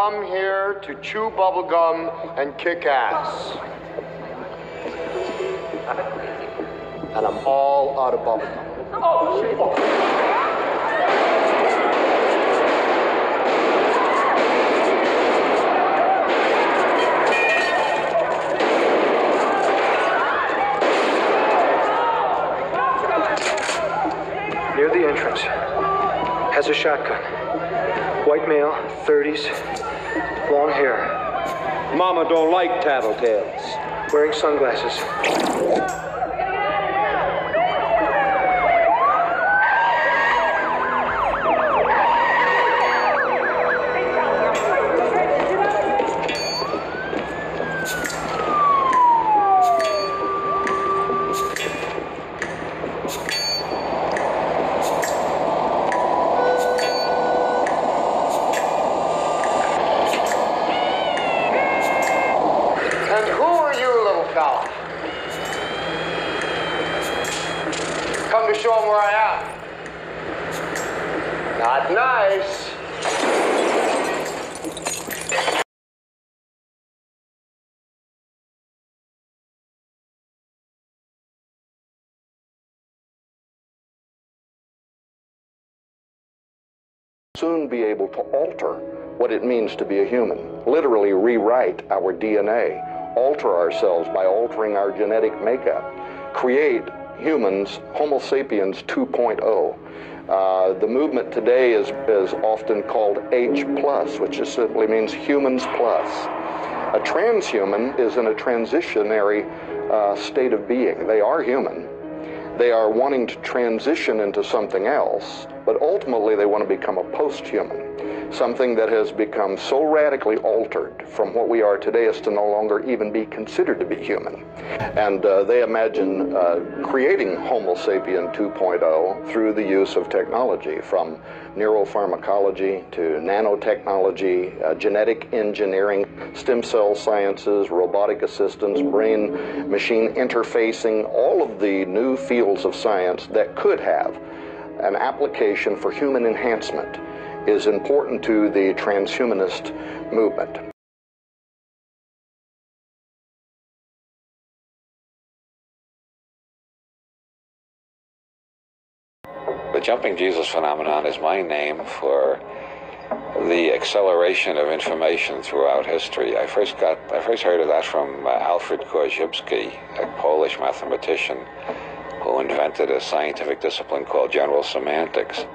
come here to chew bubblegum and kick ass. And I'm all out of bubblegum. Near the entrance. Has a shotgun. White male, 30s, long hair. Mama don't like tattletales. Wearing sunglasses. And who are you, little fella? Come to show him where I am. Not nice. Soon be able to alter what it means to be a human, literally rewrite our DNA, alter ourselves by altering our genetic makeup, create humans, Homo sapiens 2.0. The movement today is often called H+, which just simply means humans plus. A transhuman is in a transitionary state of being. They are human. They are wanting to transition into something else, but ultimately they want to become a post-human, something that has become so radically altered from what we are today as to no longer even be considered to be human. And they imagine creating Homo sapien 2.0 through the use of technology, from neuropharmacology to nanotechnology, genetic engineering, stem cell sciences, robotic assistance, brain-machine interfacing, all of the new fields of science that could have an application for human enhancement is important to the transhumanist movement. The jumping Jesus phenomenon is my name for the acceleration of information throughout history. I first heard of that from Alfred Korzybski, a Polish mathematician who invented a scientific discipline called general semantics.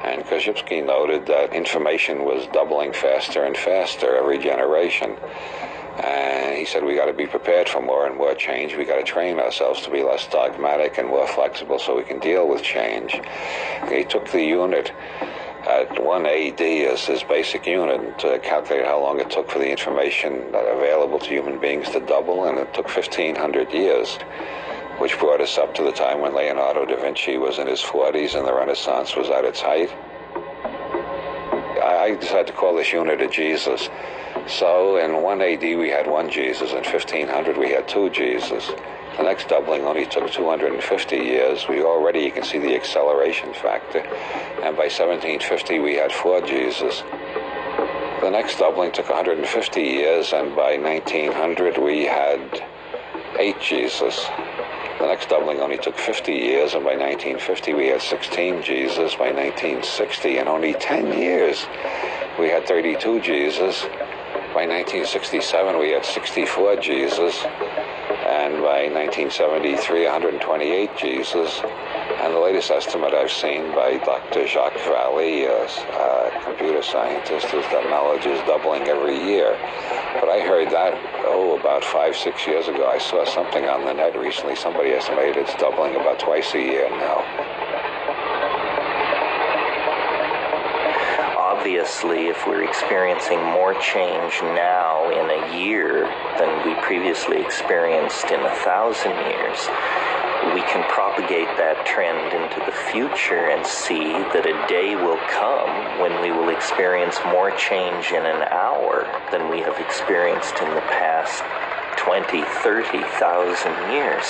And Korzybski noted that information was doubling faster and faster every generation. And he said we got to be prepared for more and more change. We got to train ourselves to be less dogmatic and more flexible so we can deal with change. He took the unit at 1 AD as his basic unit to calculate how long it took for the information available to human beings to double, and it took 1,500 years, which brought us up to the time when Leonardo da Vinci was in his 40s and the Renaissance was at its height. I decided to call this unit a Jesus. So in 1 AD we had one Jesus, in 1500 we had two Jesus. The next doubling only took 250 years. You can see the acceleration factor. And by 1750 we had four Jesus. The next doubling took 150 years, and by 1900 we had 8 Jesus. The next doubling only took 50 years, and by 1950 we had 16 Jesus. By 1960, in only 10 years, we had 32 Jesus. By 1967, we had 64 Jesus. And by 1973, 128 Jesus. And the latest estimate I've seen by Dr. Jacques Vallée, a computer scientist, is that knowledge is doubling every year. But I heard that, about 5-6 years ago. I saw something on the net recently. Somebody estimated it's doubling about twice a year now. Obviously, if we're experiencing more change now in a year than we previously experienced in 1,000 years, we can propagate that trend into the future and see that a day will come when we will experience more change in an hour than we have experienced in the past 20, 30,000 years.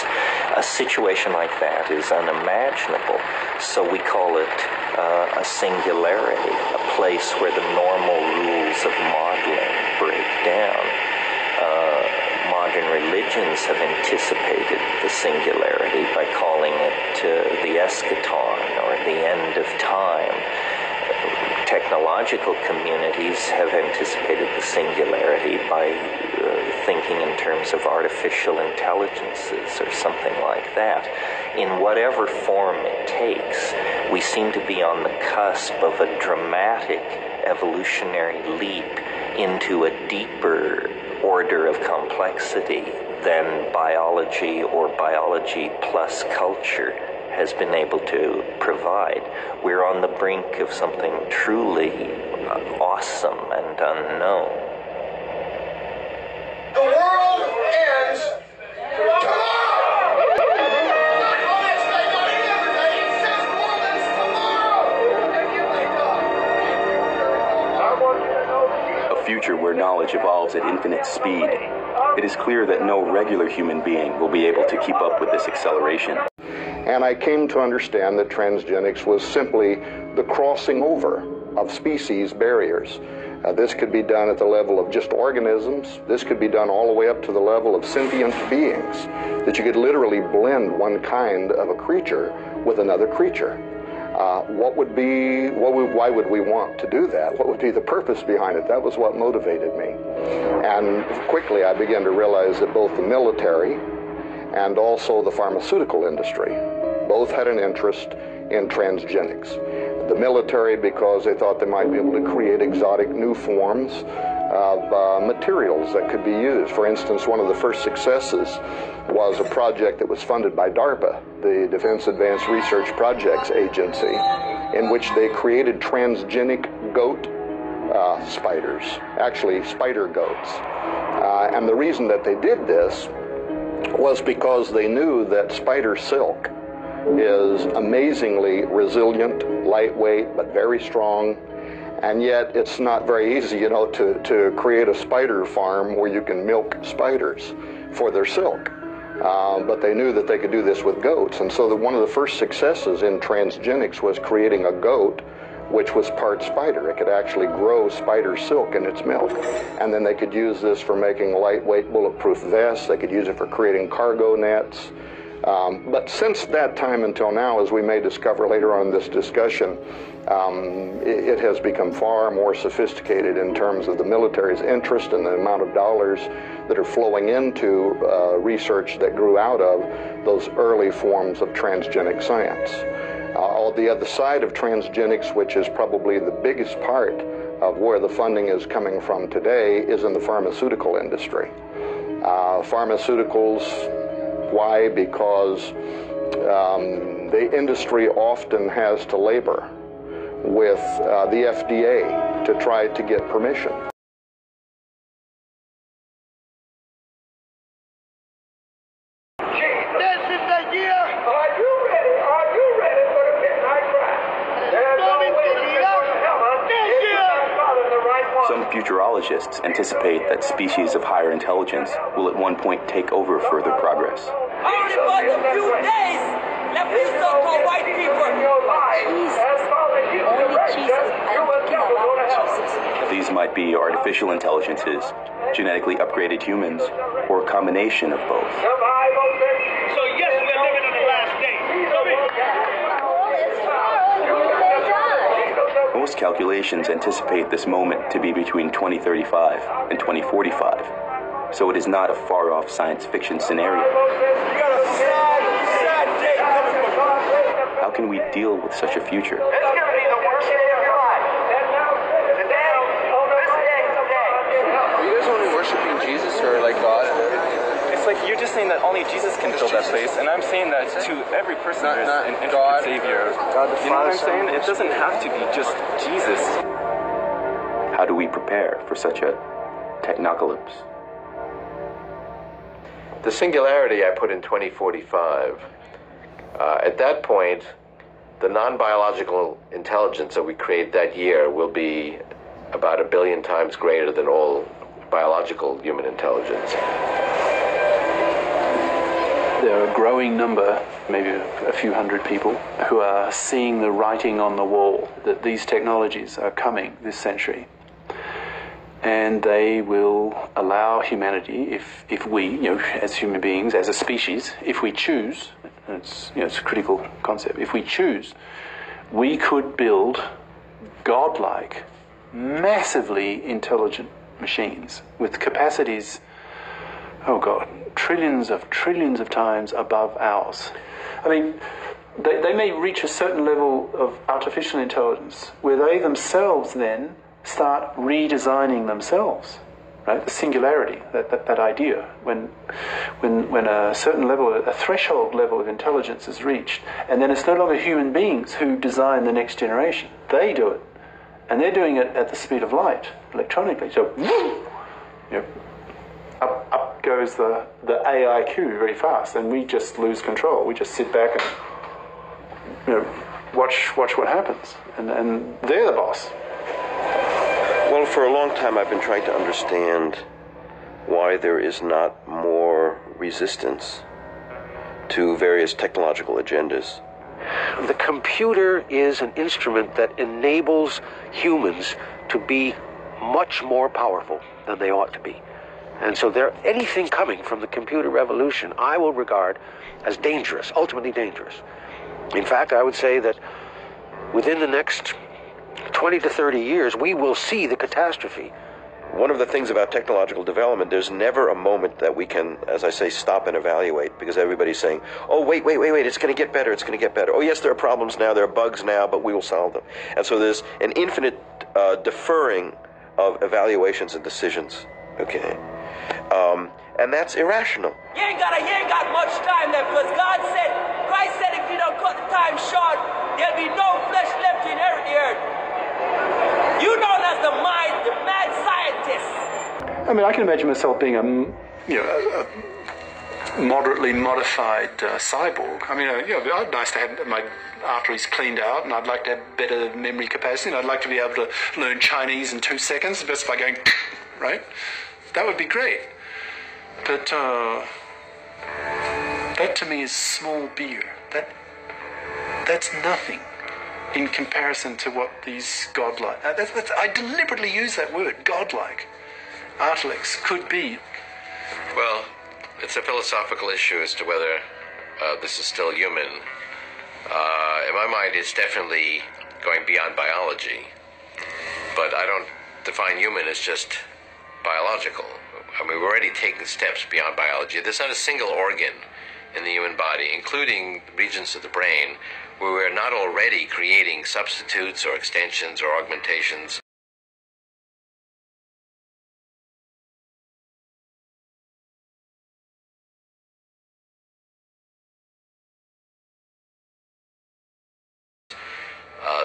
A situation like that is unimaginable. So we call it a singularity, a place where the normal rules of modeling break down. Modern religions have anticipated the singularity by calling it the eschaton, or the end of time. Technological communities have anticipated the singularity by thinking in terms of artificial intelligences or something like that. In whatever form it takes, we seem to be on the cusp of a dramatic evolutionary leap into a deeper order of complexity than biology or biology plus culture has been able to provide. We're on the brink of something truly awesome and unknown. The world ends tomorrow! A future where knowledge evolves at infinite speed. It is clear that no regular human being will be able to keep up with this acceleration. And I came to understand that transgenics was simply the crossing over of species barriers. This could be done at the level of just organisms. This could be done all the way up to the level of sentient beings, that you could literally blend one kind of a creature with another creature. Why would we want to do that? What would be the purpose behind it? That was what motivated me. And quickly I began to realize that both the military and also the pharmaceutical industry both had an interest in transgenics. The military because they thought they might be able to create exotic new forms of materials that could be used. For instance, one of the first successes was a project that was funded by DARPA, the Defense Advanced Research Projects Agency, in which they created transgenic goat spiders, actually spider goats. And the reason that they did this was because they knew that spider silk is amazingly resilient, lightweight, but very strong. And yet it's not very easy, to create a spider farm where you can milk spiders for their silk. But they knew that they could do this with goats. And so one of the first successes in transgenics was creating a goat which was part spider. It could actually grow spider silk in its milk. And then they could use this for making lightweight bulletproof vests. They could use it for creating cargo nets. But since that time until now, as we may discover later on in this discussion, it has become far more sophisticated in terms of the military's interest and the amount of dollars that are flowing into research that grew out of those early forms of transgenic science. On the other side of transgenics, which is probably the biggest part of where the funding is coming from today, is in the pharmaceutical industry. Pharmaceuticals, why? Because the industry often has to labor with the FDA to try to get permission. This is the year. Are you ready? Are you ready for the midnight cry? There's no way to get to heaven if you're not following the right one. Some futurologists anticipate that species of higher intelligence will at one point take over further progress. Only for a few days left these so-called white people. These might be artificial intelligences, genetically upgraded humans, or a combination of both. So yes, we're living in the last days. Most calculations anticipate this moment to be between 2035 and 2045, so it is not a far-off science fiction scenario. How can we deal with such a future? It's going to be the worst day of your life. Today, Are you guys only worshiping Jesus or like God? It's like you're just saying that only Jesus can fill that place, and I'm saying that to every person there's an intricate Savior. You know what I'm saying? It doesn't have to be just Jesus. How do we prepare for such a technocalypse? The singularity I put in 2045. At that point, the non-biological intelligence that we create that year will be about 1 billion times greater than all biological human intelligence. There are a growing number, maybe a few hundred people, who are seeing the writing on the wall that these technologies are coming this century. And they will allow humanity, if we, as human beings, as a species, if we choose, and it's a critical concept, if we choose, we could build godlike, massively intelligent machines with capacities, oh God, trillions of times above ours. I mean, they may reach a certain level of artificial intelligence where they themselves then start redesigning themselves, right? The singularity, that idea, when a certain level, a threshold level of intelligence is reached, and then it's no longer human beings who design the next generation. They do it, and they're doing it at the speed of light, electronically. So, up goes the AIQ very fast, and we just lose control. We just sit back and watch what happens, and they're the boss. Well, for a long time I've been trying to understand why there is not more resistance to various technological agendas. The computer is an instrument that enables humans to be much more powerful than they ought to be. And so anything coming from the computer revolution I will regard as dangerous, ultimately dangerous. In fact, I would say that within the next 20 to 30 years, we will see the catastrophe. One of the things about technological development, there's never a moment that we can, as I say, stop and evaluate, because everybody's saying, oh, wait, it's going to get better, it's going to get better. Oh, yes, there are problems now, there are bugs now, but we will solve them. And so there's an infinite deferring of evaluations and decisions, okay? And that's irrational. You ain't got much time left, because Christ said if you don't cut the time short, there'll be no flesh left to inherit the earth. You known as the mad scientist. I mean, I can imagine myself being a moderately modified cyborg. I mean, it'd be nice to have my arteries cleaned out, and I'd like to have better memory capacity, and I'd like to be able to learn Chinese in 2 seconds just by going, right? That would be great. But that to me is small beer. That's nothing in comparison to what these godlike, I deliberately use that word, godlike, artefacts could be. Well, it's a philosophical issue as to whether this is still human. In my mind, it's definitely going beyond biology. But I don't define human as just biological. I mean, we're already taking steps beyond biology. There's not a single organ in the human body, including regions of the brain, where we're not already creating substitutes or extensions or augmentations.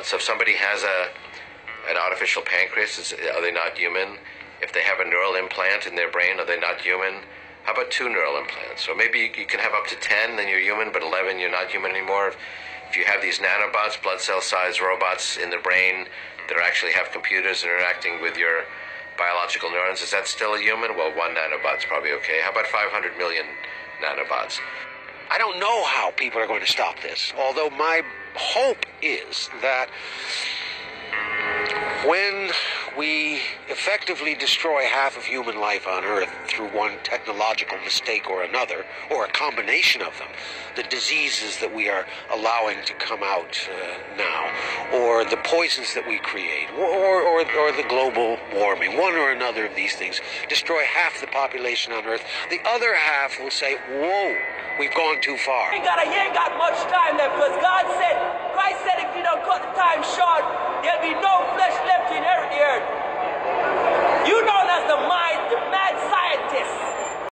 So if somebody has an artificial pancreas, are they not human? If they have a neural implant in their brain, are they not human? How about 2 neural implants? Or maybe you can have up to 10, then you're human, but 11, you're not human anymore. If you have these nanobots, blood cell-sized robots in the brain that actually have computers interacting with your biological neurons, is that still a human? Well, 1 nanobot's probably okay. How about 500 million nanobots? I don't know how people are going to stop this, although my hope is that when we effectively destroy half of human life on Earth through one technological mistake or another, or a combination of them, the diseases that we are allowing to come out now, or the poisons that we create, or the global warming, one or another of these things, destroy half the population on Earth, the other half will say, whoa, we've gone too far. You ain't got much time left, because Christ said if you don't cut the time short, there'll be no flesh left to inherit the earth. You known as the